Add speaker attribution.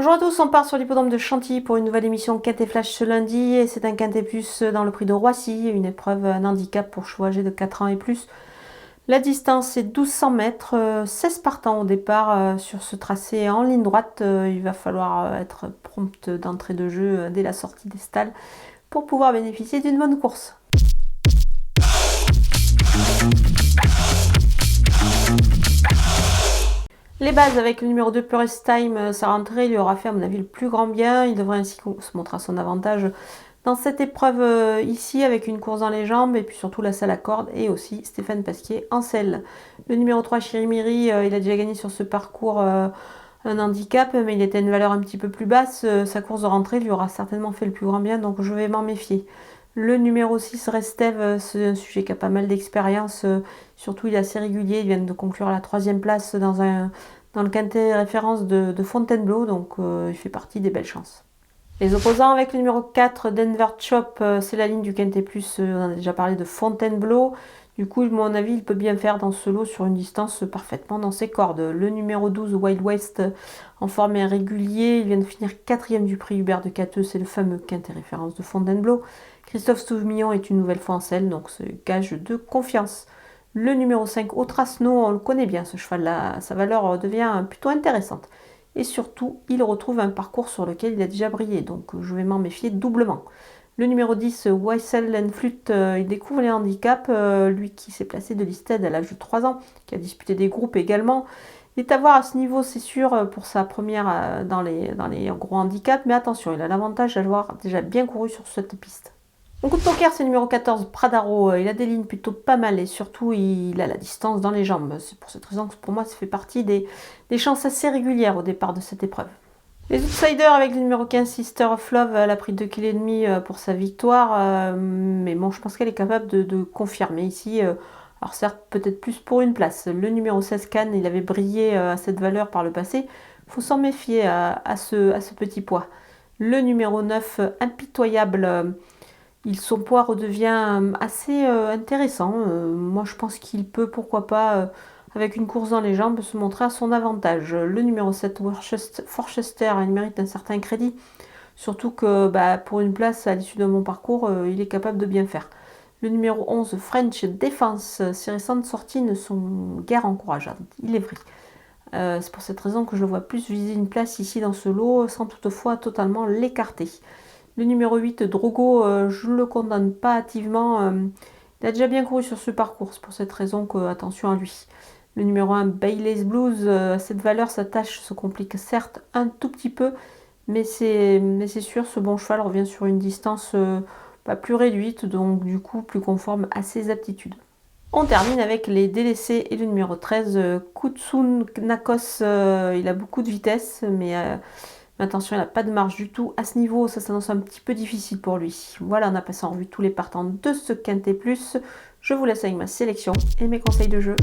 Speaker 1: Bonjour à tous, on part sur l'hippodrome de Chantilly pour une nouvelle émission Quintet Flash ce lundi et c'est un Quintet Plus dans le prix de Roissy, une épreuve, un handicap pour chevaux âgés de 4 ans et plus. La distance est 1200 mètres, 16 partants au départ sur ce tracé en ligne droite. Il va falloir être prompt d'entrée de jeu dès la sortie des stalles pour pouvoir bénéficier d'une bonne course. Les bases avec le numéro 2 Purest Time, sa rentrée lui aura fait à mon avis le plus grand bien. Il devrait ainsi se montrer à son avantage dans cette épreuve ici avec une course dans les jambes et puis surtout la salle à cordes et aussi Stéphane Pasquier en selle. Le numéro 3 Chirimiri, il a déjà gagné sur ce parcours un handicap mais il était à une valeur un petit peu plus basse. Sa course de rentrée lui aura certainement fait le plus grand bien donc je vais m'en méfier. Le numéro 6, Restev, c'est un sujet qui a pas mal d'expérience, surtout il est assez régulier, il vient de conclure à la 3e place dans le quintet référence de Fontainebleau, donc il fait partie des belles chances. Les opposants avec le numéro 4, Denver Chop, c'est la ligne du quintet plus, on a déjà parlé de Fontainebleau, du coup à mon avis il peut bien faire dans ce lot sur une distance parfaitement dans ses cordes. Le numéro 12, Wild West, en forme régulier, il vient de finir 4e du prix Hubert de Cateux, c'est le fameux quintet référence de Fontainebleau. Christophe Souvignon est une nouvelle fois en selle, donc c'est gage de confiance. Le numéro 5, Autrasno, on le connaît bien ce cheval-là, sa valeur devient plutôt intéressante. Et surtout, il retrouve un parcours sur lequel il a déjà brillé, donc je vais m'en méfier doublement. Le numéro 10, Whistle and Flute, il découvre les handicaps, lui qui s'est placé de listed à l'âge de 3 ans, qui a disputé des groupes également. Il est à voir à ce niveau, c'est sûr, pour sa première dans les gros handicaps, mais attention, il a l'avantage d'avoir déjà bien couru sur cette piste. Mon coup de poker, c'est le numéro 14, Pradaro. Il a des lignes plutôt pas mal et surtout, il a la distance dans les jambes. C'est pour cette raison que pour moi, ça fait partie des chances assez régulières au départ de cette épreuve. Les outsiders avec le numéro 15, Sister of Love, elle a pris 2,5 kg pour sa victoire. Mais bon, je pense qu'elle est capable de confirmer ici. Alors certes, peut-être plus pour une place. Le numéro 16, Cannes, il avait brillé à cette valeur par le passé. Il faut s'en méfier à ce petit poids. Le numéro 9, Impitoyable. Son poids redevient assez intéressant. Moi, je pense qu'il peut, pourquoi pas, avec une course dans les jambes, se montrer à son avantage. Le numéro 7, Forchester, il mérite un certain crédit. Surtout que pour une place à l'issue de mon parcours, il est capable de bien faire. Le numéro 11, French Defense, ses récentes sorties ne sont guère encourageantes. Il est vrai. C'est pour cette raison que je le vois plus viser une place ici dans ce lot, sans toutefois totalement l'écarter. Le numéro 8, Drogo, je ne le condamne pas hâtivement. Il a déjà bien couru sur ce parcours, c'est pour cette raison que attention à lui. Le numéro 1, Bailey's Blues, cette valeur, sa tâche se complique certes un tout petit peu, mais c'est sûr, ce bon cheval revient sur une distance plus réduite, donc du coup plus conforme à ses aptitudes. On termine avec les délaissés et le numéro 13, Kutsun Nakos, il a beaucoup de vitesse, mais attention, il n'a pas de marge du tout. À ce niveau, ça s'annonce un petit peu difficile pour lui. Voilà, on a passé en revue tous les partants de ce Quintet Plus. Je vous laisse avec ma sélection et mes conseils de jeu.